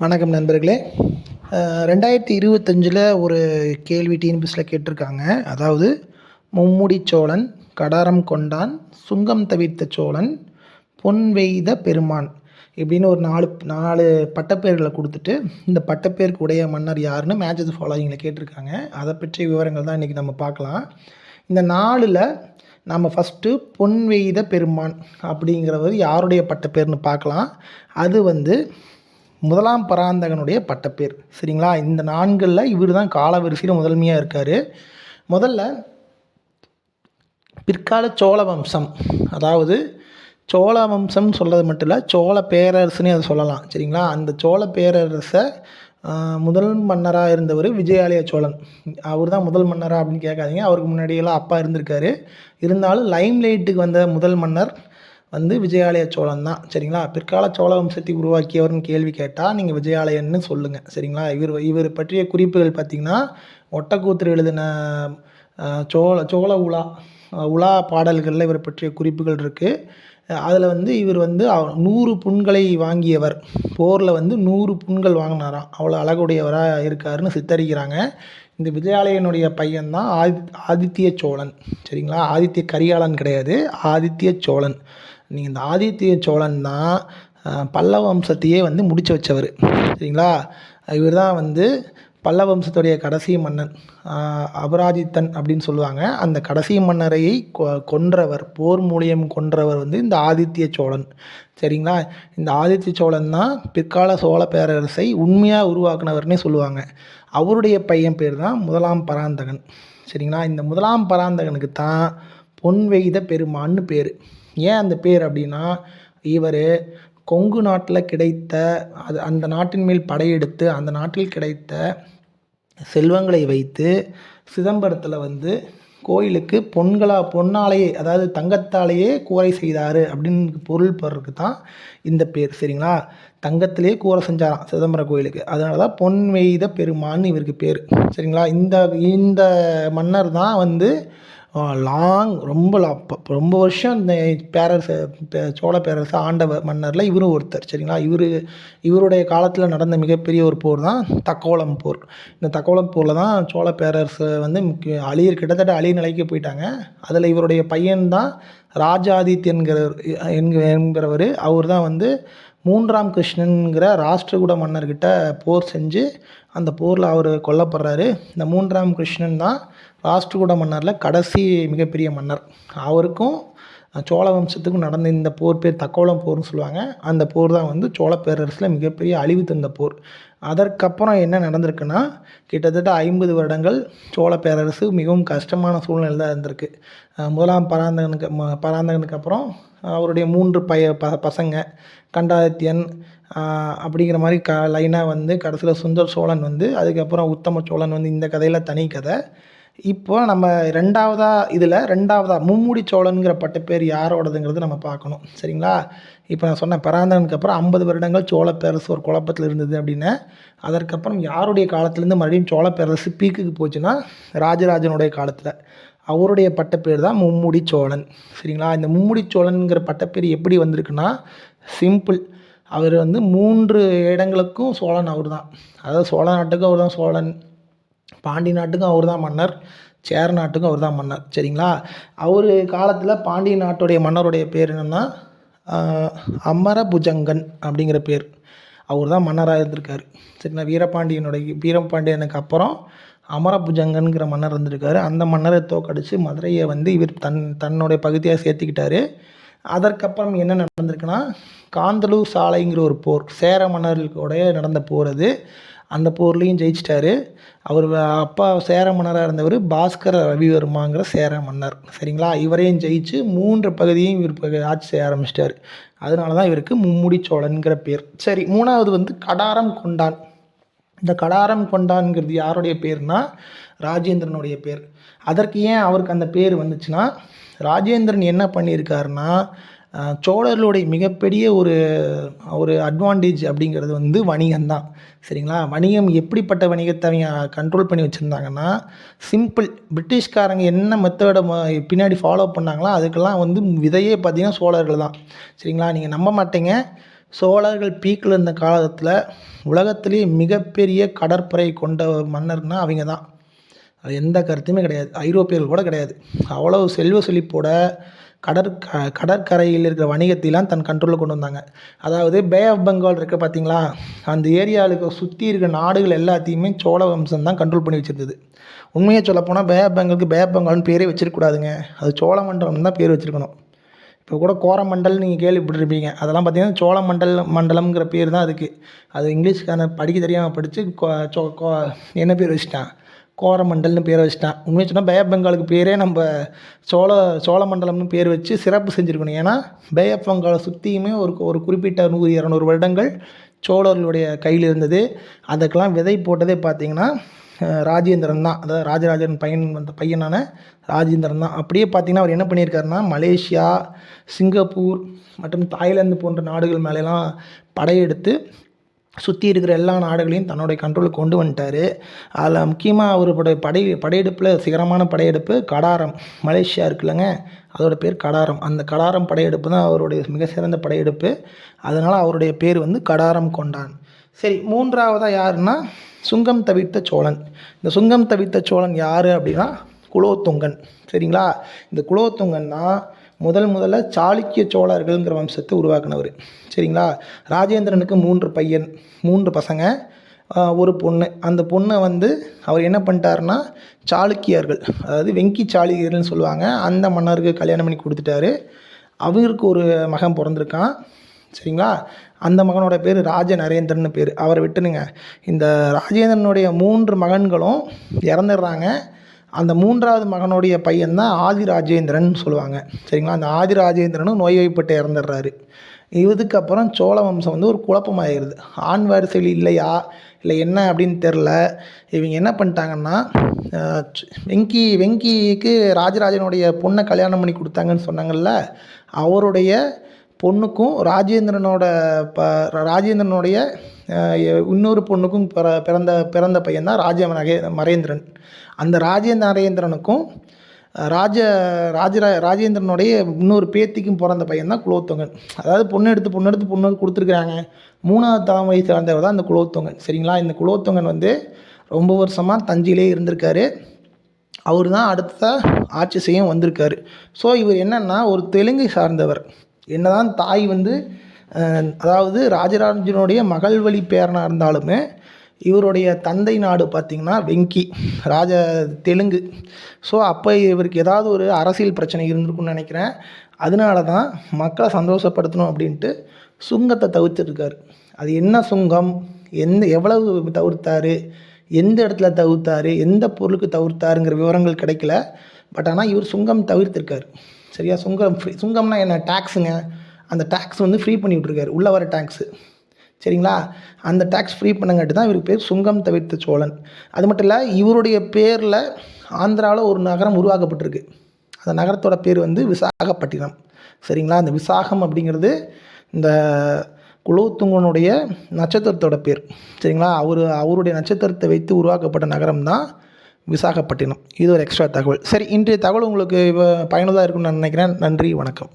வணக்கம் நண்பர்களே. 2025 ஒரு கேள்வி டிஎன்பிஎஸ்சியில் கேட்டிருக்காங்க. அதாவது மும்முடி சோழன், கடாரம் கொண்டான், சுங்கம் தவிர்த்த சோழன், பொன் வெய்த பெருமான் இப்படின்னு ஒரு நாலு பட்டப்பேர்களை கொடுத்துட்டு இந்த பட்டப்பேருக்கு உடைய மன்னர் யாருன்னு மேட்ச் தி ஃபாலோயிங்கில் கேட்டிருக்காங்க. அதை பற்றிய விவரங்கள் தான் இன்றைக்கி நம்ம பார்க்கலாம். இந்த 4ல் நம்ம ஃபஸ்ட்டு பொன் வெய்த பெருமான் அப்படிங்கிறவர் யாருடைய பட்டப்பேர்னு பார்க்கலாம். அது முதலாம் பராந்தகனுடைய பட்டப்பேர். சரிங்களா? இந்த 4ல் இவர் தான் காலவரிசையில் முதன்மையாக இருக்கார். முதல்ல பிற்கால சோழ வம்சம், அதாவது சோழ வம்சம் சொல்கிறது மட்டும் இல்லை, சோழ பேரரசுன்னு அதை சொல்லலாம். சரிங்களா? அந்த சோழ பேரரசை முதல் மன்னராக இருந்தவர் விஜயாலய சோழன். அவர் தான் முதல் மன்னராக அப்படின்னு கேட்காதீங்க. அவருக்கு முன்னாடியெல்லாம் அப்பா இருந்திருக்காரு. இருந்தாலும் லைம் லைட்டுக்கு வந்த முதல் மன்னர் விஜயாலய சோழன் தான். சரிங்களா? பிற்கால சோழ வம்சத்தை உருவாக்கியவர்னு கேள்வி கேட்டால் நீங்கள் விஜயாலயன்னு சொல்லுங்கள். சரிங்களா? இவர் பற்றிய குறிப்புகள் பார்த்திங்கன்னா, ஒட்டக்கூத்தர் எழுதின சோழ உலா பாடல்களில் இவரை பற்றிய குறிப்புகள் இருக்குது. அதில் இவர் 100 புண்களை வாங்கியவர். போரில் 100 புண்கள் வாங்கினாராம். அவ்வளோ அழகுடையவராக இருக்காருன்னு சித்தரிக்கிறாங்க. இந்த விஜயாலயனுடைய பையன்தான் ஆதித்ய சோழன். சரிங்களா? ஆதித்ய கரிகாலன் கிடையாது, ஆதித்ய சோழன். நீங்கள் இந்த ஆதித்ய சோழன் தான் பல்லவ வம்சத்தையே முடிச்சு வச்சவர். சரிங்களா? இவர் தான் பல்லவ வம்சத்துடைய கடைசி மன்னன், அபராஜித்தன் அப்படின்னு சொல்லுவாங்க. அந்த கடைசி மன்னரை கொன்றவர், போர் மூலியம் கொன்றவர் இந்த ஆதித்ய சோழன். சரிங்களா? இந்த ஆதித்ய சோழன் தான் பிற்கால சோழ பேரரசை உண்மையாக உருவாக்குனவர்னே சொல்லுவாங்க. அவருடைய பையன் பேர் தான் முதலாம் பராந்தகன். சரிங்களா? இந்த முதலாம் பராந்தகனுக்கு தான் பொன் வெய்த பெருமான்னு பேர். ஏன் அந்த பேர் அப்படின்னா, இவர் கொங்கு நாட்டில் கிடைத்த அந்த நாட்டின் மேல் படையெடுத்து அந்த நாட்டில் கிடைத்த செல்வங்களை வைத்து சிதம்பரத்தில் கோயிலுக்கு பொன்னாலேயே, அதாவது தங்கத்தாலேயே கூரை செய்தார் அப்படின்னு பொருள் பெறதுக்கு தான் இந்த பேர். சரிங்களா? தங்கத்திலே கூரை செஞ்சாராம் சிதம்பரம் கோயிலுக்கு. அதனால தான் பொன் வெய்த பெருமான்னு இவருக்கு பேர். சரிங்களா? இந்த மன்னர் தான் ரொம்ப வருஷம் இந்த சோழ பேரரசு ஆண்ட மன்னரில் இவரும் ஒருத்தர். சரிங்களா? இவருடைய காலத்தில் நடந்த மிகப்பெரிய ஒரு போர் தான் தக்கோலம் போர். இந்த தக்கோலம் போரில் தான் சோழ பேரரசு கிட்டத்தட்ட அழிய நிலைக்கு போயிட்டாங்க. அதில் இவருடைய பையன்தான் ராஜாதித்யன் என்கிறவர். அவர் தான் 3ஆம் கிருஷ்ணன்கிற ராஷ்டிரகூட மன்னர்கிட்ட போர் செஞ்சு அந்த போரில் அவர் கொல்லப்படுறாரு. இந்த 3ஆம் கிருஷ்ணன் தான் ராஷ்டிரகூட மன்னரில் கடைசி மிகப்பெரிய மன்னர். அவருக்கும் சோழ வம்சத்துக்கும் நடந்த இந்த போர் பேர் தக்கோலம் போர்னு சொல்லுவாங்க. அந்த போர் தான் சோழ பேரரசில் மிகப்பெரிய அழிவு தந்த போர். அதற்கப்புறம் என்ன நடந்திருக்குன்னா, கிட்டத்தட்ட 50 வருடங்கள் சோழ பேரரசு மிகவும் கஷ்டமான சூழ்நிலை தான் இருந்திருக்கு. முதலாம் பராந்தகனுக்கு அப்புறம் அவருடைய 3 பசங்க கண்டாதித்யன் அப்படிங்கிற மாதிரி லைனாக கடைசியில் சுந்தர சோழன் அதுக்கப்புறம் உத்தம சோழன் இந்த கதையில் தனி கதை. இப்போ நம்ம ரெண்டாவதா மும்முடி சோழனுங்கிற பட்டப்பேர் யாரோடதுங்கிறது நம்ம பார்க்கணும். சரிங்களா? இப்போ நான் சொன்ன பராந்தகனுக்கு அப்புறம் 50 வருடங்கள் சோழ பேரரசு ஒரு குழப்பத்தில் இருந்தது அப்படின்னு. அதற்கப்புறம் யாருடைய காலத்துலேருந்து மறுபடியும் சோழ பேரரசு பீக்குக்கு போச்சுன்னா, ராஜராஜனுடைய காலத்தில். அவருடைய பட்டப்பேர் தான் மும்முடி சோழன். சரிங்களா? இந்த மும்முடி சோழனுங்கிற பட்டப்பேர் எப்படி வந்திருக்குன்னா, சிம்பிள். அவர் 3 இடங்களுக்கும் சோழன் அவர் தான். அதாவது சோழ நாட்டுக்கும் அவர் தான் சோழன், பாண்டி நாட்டுக்கும் அவர் தான் மன்னர், சேர நாட்டுக்கும் அவர் தான் மன்னர். சரிங்களா? அவர் காலத்தில் பாண்டிய நாட்டுடைய மன்னருடைய பேர் என்னென்னா அமரபுஜங்கன் அப்படிங்கிற பேர். அவர் தான் மன்னராக இருந்திருக்காரு. சரிங்களா? வீரபாண்டியனுக்கு அப்புறம் அமரபுஜங்கன்கிற மன்னர் இருந்திருக்காரு. அந்த மன்னரை தோக்கடித்து மதுரையை இவர் தன்னுடைய பகுதியாக சேர்த்துக்கிட்டாரு. அதற்கப்புறம் என்ன நடந்திருக்குன்னா, காந்தலூர் சாலைங்கிற ஒரு போர், சேர மன்னர்களுடைய நடந்த போர் அது. அந்த போர்லேயும் ஜெயிச்சிட்டாரு. அவர் அப்பா சேர மன்னராக இருந்தவர் பாஸ்கர ரவிவர்மாங்கிற சேர மன்னர். சரிங்களா? இவரையும் ஜெயிச்சு 3 பகுதியும் இவர் ஆட்சி செய்ய ஆரம்பிச்சிட்டார். அதனால தான் இவருக்கு மும்முடி சோழன்கிற பேர். சரி, 3வது கடாரம் கொண்டான். இந்த கடாரம் கொண்டான்ங்கிறது யாருடைய பேர்னா, ராஜேந்திரனுடைய பேர். அதற்கு ஏன் அவருக்கு அந்த பேர் வந்துச்சுன்னா, ராஜேந்திரன் என்ன பண்ணியிருக்காருன்னா, சோழர்களுடைய மிகப்பெரிய ஒரு அட்வான்டேஜ் அப்படிங்கிறது வணிகம்தான். சரிங்களா? வணிகம் எப்படிப்பட்ட வணிகத்தை அவங்க கண்ட்ரோல் பண்ணி வச்சுருந்தாங்கன்னா, சிம்பிள். பிரிட்டிஷ்காரங்க என்ன மெத்தடை பின்னாடி ஃபாலோ பண்ணாங்களோ அதுக்கெல்லாம் விதையே பார்த்திங்கன்னா சோழர்கள் தான். சரிங்களா? நீங்கள் நம்ப மாட்டீங்க, சோழர்கள் பீக்கில் இருந்த காலத்தில் உலகத்திலேயே மிகப்பெரிய கடற்படை கொண்ட மன்னர்னால் அவங்க தான். அது எந்த கருத்துமே கிடையாது. ஐரோப்பியர்கள் கூட கிடையாது. அவ்வளோ செல்வ செழிப்போட கடற்கரையில் இருக்கிற வணிகத்தைலாம் தன் கண்ட்ரோலில் கொண்டு வந்தாங்க. அதாவது பே ஆஃப் பெங்கால் இருக்குது பார்த்தீங்களா, அந்த ஏரியாவுக்கு சுற்றி இருக்கிற நாடுகள் எல்லாத்தையுமே சோழ வம்சம் தான் கண்ட்ரோல் பண்ணி வச்சுருந்தது. உண்மையை சொல்லப்போனால் பே ஆஃப் பெங்காலுக்கு பே ஆஃப் பெங்கால்னு பேரே வச்சிருக்கக்கூடாதுங்க. அது சோழமண்டலம் தான் பேர் வச்சுருக்கணும். இப்போ கூட கோரமண்டல் நீங்கள் கேள்விப்பட்டிருப்பீங்க. அதெல்லாம் பார்த்தீங்கன்னா மண்டலம்ங்கிற பேர் தான் அதுக்கு. அது இங்கிலீஷ்கான படிக்க தெரியாமல் படித்து என்ன பேர் வச்சுட்டான், கோரமண்டல்னு பேரை வச்சுட்டான். உண்மையை சொன்னால் பே ஆஃப் பெங்காலுக்கு பேரே நம்ம சோழமண்டலம்னு பேர் வச்சு சிறப்பு செஞ்சுருக்கணும். ஏன்னா பே ஆஃப் பெங்காலை சுற்றியுமே ஒரு குறிப்பிட்ட 100-200 வருடங்கள் சோழர்களுடைய கையில் இருந்தது. அதுக்கெல்லாம் விதை போட்டதே பார்த்திங்கன்னா ராஜேந்திரன் தான். அதாவது ராஜராஜன் பையனான ராஜேந்திரன் தான். அப்படியே பார்த்திங்கன்னா அவர் என்ன பண்ணியிருக்காருன்னா, மலேசியா, சிங்கப்பூர் மற்றும் தாய்லாந்து போன்ற நாடுகள் மேலெலாம் படையெடுத்து சுற்றி இருக்கிற எல்லா நாடுகளையும் தன்னுடைய கண்ட்ரோலுக்கு கொண்டு வந்துட்டார். அதில் முக்கியமாக அவருடைய படையெடுப்பில் சிகரமான படையெடுப்பு கடாரம். மலேசியா இருக்குல்லங்க, அதோட பேர் கடாரம். அந்த கடாரம் படையெடுப்பு தான் அவருடைய மிக சிறந்த படையெடுப்பு. அதனால் அவருடைய பேர் வந்து கடாரம் கொண்டான். சரி, மூன்றாவதாக யாருன்னா சுங்கம் தவிர்த்த சோழன். இந்த சுங்கம் தவிர்த்த சோழன் யார் அப்படின்னா குலோத்துங்கன். சரிங்களா, இந்த குலோத்துங்கன் தான் முதல்ல சாளுக்கிய சோழர்கள்ங்கிற வம்சத்தை உருவாக்குனவர். சரிங்களா, ராஜேந்திரனுக்கு 3 பசங்க, ஒரு பொண்ணு. அந்த பொண்ணை வந்து அவர் என்ன பண்ணிட்டாருன்னா சாளுக்கியர்கள், அதாவது வெங்கி சாளுக்கியர்கள்னு சொல்லுவாங்க, அந்த மன்னருக்கு கல்யாணம் பண்ணி கொடுத்துட்டாரு. அவருக்கு ஒரு மகன் பிறந்திருக்கான். சரிங்களா, அந்த மகனோட பேர் ராஜ நரேந்திரன்னு பேர். அவரை விட்டுனுங்க, இந்த ராஜேந்திரனுடைய 3 மகன்களும் இறந்துடுறாங்க. அந்த 3வது மகனுடைய பையன்தான் ஆதிராஜேந்திரன் சொல்லுவாங்க. சரிங்களா, அந்த ஆதிராஜேந்திரனும் நோய்வாய்ப்பட்டு இறந்துடுறாரு. இதுக்கப்புறம் சோழ வம்சம் வந்து ஒரு குழப்பமாகிடுது. ஆண் வரிசையில் இல்லையா இல்லை என்ன அப்படின்னு தெரில. இவங்க என்ன பண்ணிட்டாங்கன்னா, வெங்கிக்கு ராஜராஜனுடைய பொண்ணை கல்யாணம் பண்ணி கொடுத்தாங்கன்னு சொன்னாங்கல்ல, அவருடைய பொண்ணுக்கும் ராஜேந்திரனுடைய இன்னொரு பொண்ணுக்கும் பிறந்த பையன் தான் மரேந்திரன். அந்த நரேந்திரனுக்கும் ராஜேந்திரனுடைய இன்னொரு பேத்திக்கும் பிறந்த பையன் தான் குலோத்துங்கன். அதாவது பொண்ணு கொடுத்துருக்குறாங்க. 3வது தலைமுறை சார்ந்தவர் தான் இந்த குலோத்துங்கன். சரிங்களா, இந்த குலோத்துங்கன் வந்து ரொம்ப வருஷமாக தஞ்சையிலே இருந்திருக்காரு. அவர் தான் அடுத்த ஆட்சி செய்ய வந்திருக்காரு. ஸோ இவர் என்னென்னா ஒரு தெலுங்கை சார்ந்தவர். என்னதான் தாய் வந்து அதாவது ராஜராஜனுடைய மகள் வழி பேரனாக இருந்தாலுமே இவருடைய தந்தை நாடு பார்த்திங்கன்னா வெங்கி தெலுங்கு. ஸோ அப்போ இவருக்கு ஏதாவது ஒரு அரசியல் பிரச்சனை இருந்திருக்குன்னு நினைக்கிறேன். அதனால தான் மக்களை சந்தோஷப்படுத்தணும் அப்படின்ட்டு சுங்கத்தை தவிர்த்துருக்காரு. அது என்ன சுங்கம், எவ்வளவு தவிர்த்தார், எந்த இடத்துல தவிர்த்தார், எந்த பொருளுக்கு தவிர்த்தாருங்கிற விவரங்கள் கிடைக்கல. பட் ஆனால் இவர் சுங்கம் தவிர்த்திருக்கார். சரியா, சுங்கம்னா என்ன, டேக்ஸுங்க. அந்த டேக்ஸ் வந்து ஃப்ரீ பண்ணி விட்ருக்காரு, உள்ளே வர டேக்ஸு. சரிங்களா, அந்த டேக்ஸ் ஃப்ரீ பண்ணங்காட்டி தான் இவருக்கு பேர் சுங்கம் தவிர்த்த சோழன். அது மட்டும் இல்லை, இவருடைய பேரில் ஆந்திராவில் ஒரு நகரம் உருவாக்கப்பட்டிருக்கு. அந்த நகரத்தோட பேர் வந்து விசாகப்பட்டினம். சரிங்களா, அந்த விசாகம் அப்படிங்கிறது இந்த குலோத்துங்கனுடைய நட்சத்திரத்தோட பேர். சரிங்களா, அவருடைய நட்சத்திரத்தை வைத்து உருவாக்கப்பட்ட நகரம் தான் விசாகப்பட்டினம். இது ஒரு எக்ஸ்ட்ரா தகவல். சரி, இன்றைய தகவல் உங்களுக்கு பயனுள்ளதாக இருக்கும்னு நான் நினைக்கிறேன். நன்றி, வணக்கம்.